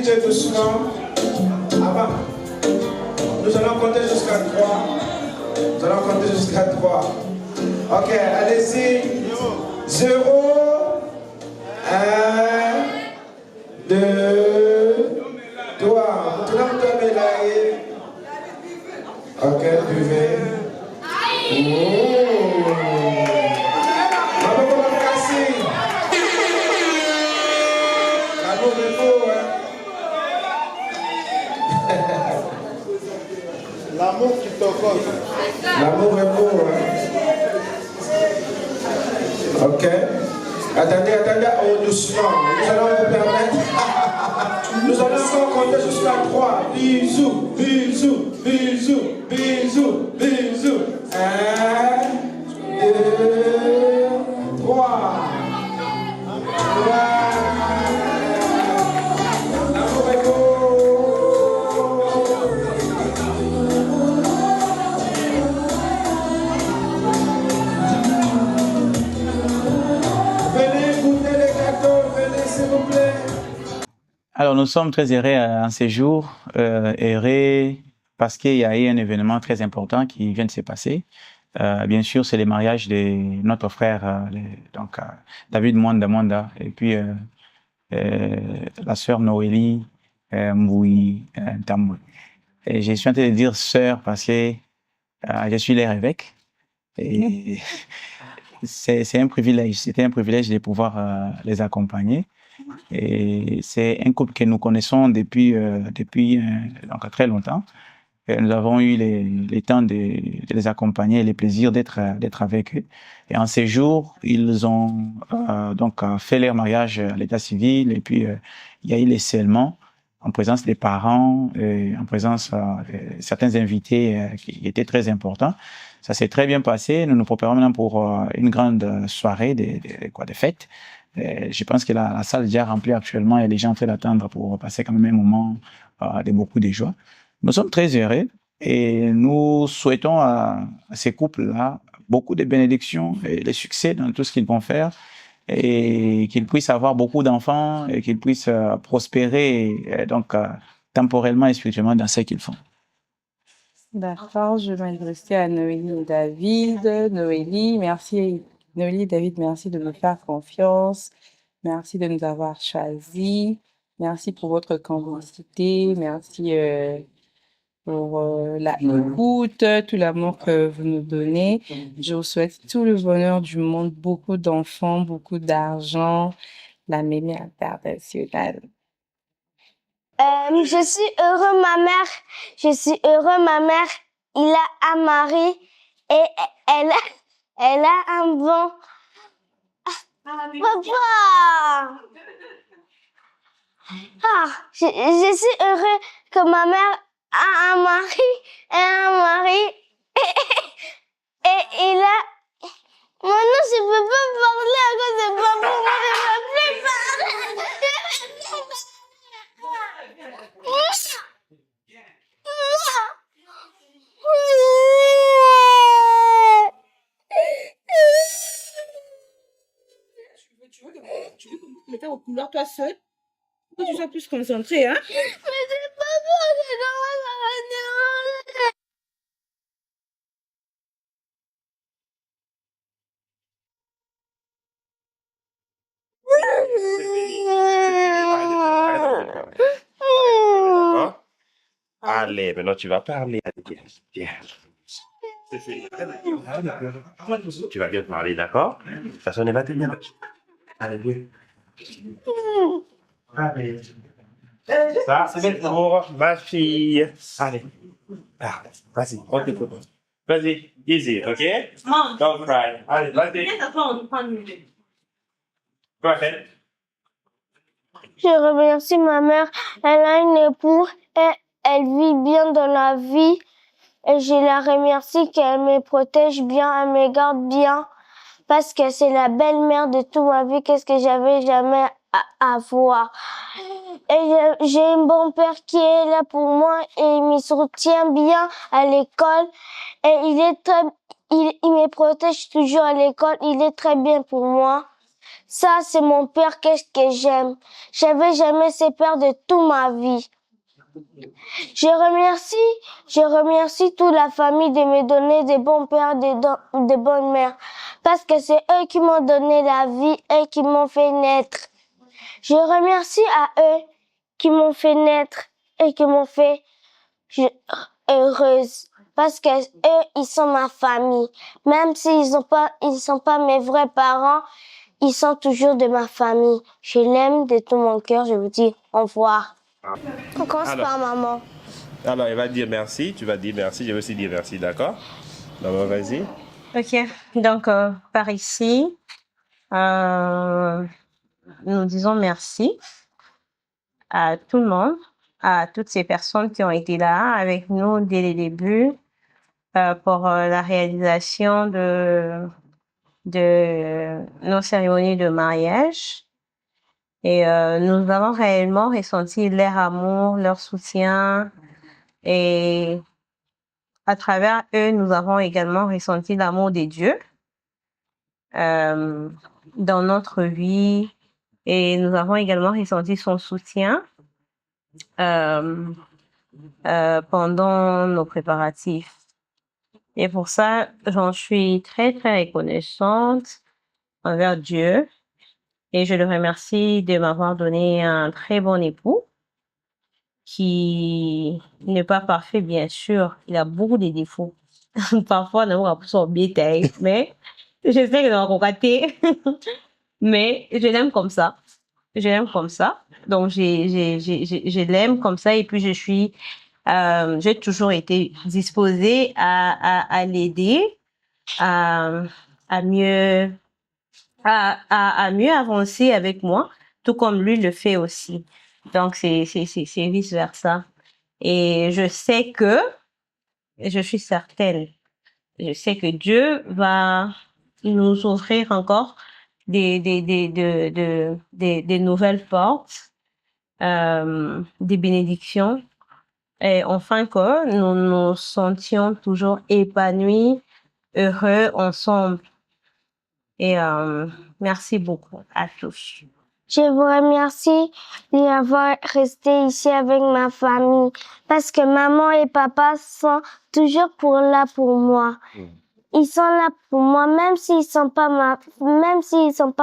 DJ doucement. Avant, nous allons compter jusqu'à 3. Nous allons compter jusqu'à 3. Ok, allez-y. 0, 1, 2, 3. Maintenant, vous devez l'aller. Ok, buvez. Maman, comment vous cassez? L'amour est beau, hein? L'amour qui te cause. L'amour est beau, hein? Ok. Attendez, oh, doucement. Nous allons vous permettre. Nous allons encore compter jusqu'à 3. Bisous, bisous, bisous, bisous, bisous. 1, 2, 3. L'amour est beau. Alors, nous sommes très heureux en ces jours, heureux parce qu'il y a eu un événement très important qui vient de se passer. Bien sûr, c'est le mariage de notre frère, David Mwanda et puis la sœur Noélie Mboui Tambou. Et je suis en train de dire sœur parce que je suis leur évêque. Et c'est un privilège. C'était un privilège de pouvoir les accompagner. Et c'est un couple que nous connaissons depuis donc très longtemps. Et nous avons eu les temps de les accompagner et le plaisir d'être avec eux. Et en ces jours, ils ont fait leur mariage à l'état civil. Et puis il y a eu les scellements en présence des parents, en présence de certains invités qui étaient très importants. Ça s'est très bien passé. Nous nous préparons maintenant pour une grande soirée de fêtes. Je pense que la salle est déjà remplie actuellement et les gens sont en train d'attendre pour passer quand même un moment de beaucoup de joie. Nous sommes très heureux et nous souhaitons à ces couples-là beaucoup de bénédictions et le succès dans tout ce qu'ils vont faire et qu'ils puissent avoir beaucoup d'enfants et qu'ils puissent prospérer temporellement et spirituellement dans ce qu'ils font. D'accord, je vais m'adresser à Noélie et David. Noélie, merci. Noélie et David, merci de nous faire confiance. Merci de nous avoir choisis. Merci pour votre complicité. Merci pour l'écoute, tout l'amour que vous nous donnez. Je vous souhaite tout le bonheur du monde, beaucoup d'enfants, beaucoup d'argent, la mêlée internationale. Je suis heureux, ma mère. Je suis heureux, ma mère. Il a un mari et elle a un bon... Papa! Je suis heureux que ma mère a un mari et il a... Maintenant, je peux pas parler à cause de papa. Je peux plus parler. Tu veux me faire au couloir toi seul? Pour que tu sois plus concentré, hein? Mais c'est pas bon, c'est normal, ça va déranger. Allez, maintenant tu vas parler. Viens. C'est fini. Tu vas bien parler, d'accord? De toute façon, elle va te dire. Allez, viens. Allez. Ça, c'est pour ma fille. Allez. Parle. Vas-y, on t'écoute. Vas-y, easy, ok? Don't cry. Allez, vas-y. Go ahead. Je remercie ma mère. Elle a une épouse et elle vit bien dans la vie. Et je la remercie qu'elle me protège bien, elle me garde bien. Parce que c'est la belle-mère de toute ma vie. Qu'est-ce que j'avais jamais à voir. Et j'ai un bon père qui est là pour moi et il me soutient bien à l'école. Et il me protège toujours à l'école. Il est très bien pour moi. Ça, c'est mon père, qu'est-ce que j'aime. J'avais jamais ce père de toute ma vie. Je remercie toute la famille de me donner des bons pères, des bonnes mères. Parce que c'est eux qui m'ont donné la vie, eux qui m'ont fait naître. Je remercie à eux qui m'ont fait naître et qui m'ont fait heureuse. Parce que eux, ils sont ma famille. Même s'ils sont pas mes vrais parents, ils sont toujours de ma famille. Je l'aime de tout mon cœur. Je vous dis au revoir. On commence par maman. Alors, elle va dire merci, tu vas dire merci, je vais aussi dire merci, d'accord? Maman, vas-y. Ok, donc par ici, nous disons merci à tout le monde, à toutes ces personnes qui ont été là avec nous dès le début pour la réalisation de nos cérémonies de mariage. Et nous avons réellement ressenti leur amour, leur soutien. Et à travers eux, nous avons également ressenti l'amour de Dieu dans notre vie. Et nous avons également ressenti son soutien pendant nos préparatifs. Et pour ça, j'en suis très, très reconnaissante envers Dieu. Et je le remercie de m'avoir donné un très bon époux qui n'est pas parfait, bien sûr. Il a beaucoup de défauts. Parfois, on a son bétail, mais je sais que on va rater. Mais je l'aime comme ça. Je l'aime comme ça. Donc, je l'aime comme ça. Et puis, j'ai toujours été disposée à l'aider, à mieux avancer avec moi, tout comme lui le fait aussi. Donc, c'est vice versa. Et je suis certaine, je sais que Dieu va nous offrir encore des nouvelles portes, des bénédictions, et enfin que nous nous sentions toujours épanouis, heureux ensemble. Et merci beaucoup à tous. Je vous remercie d'avoir resté ici avec ma famille parce que maman et papa sont toujours là pour moi. Ils sont là pour moi même s'ils sont pas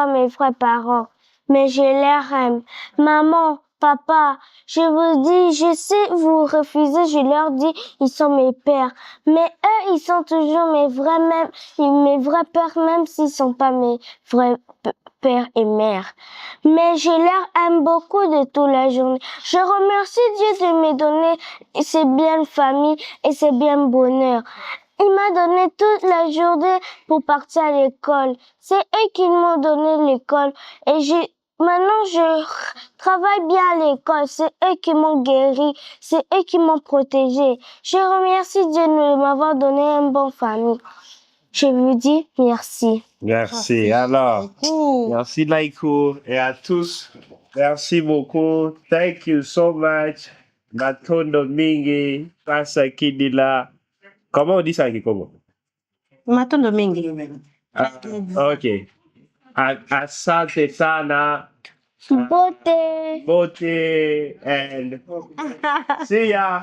mes vrais parents, mais je les aime. Maman, papa, je vous dis, je sais vous refusez, je leur dis ils sont mes pères, mais eux ils sont toujours mes vrais pères même s'ils sont pas mes vrais père et mère. Mais je leur aime beaucoup de toute la journée. Je remercie Dieu de me donner ces biens de famille et ces biens de bonheur. Il m'a donné toute la journée pour partir à l'école. C'est eux qui m'ont donné l'école et maintenant je travaille bien à l'école. C'est eux qui m'ont guéri. C'est eux qui m'ont protégé. Je remercie Dieu de m'avoir donné une bonne famille. Je vous dis merci. Merci. Alors, merci Laïko et à tous. Merci beaucoup. Thank you so much. Matondo mingi, pasa kidila. Comment on dit ça, Kikomo? Matondo mingi. Ok. Asante sana. Bote. And see ya.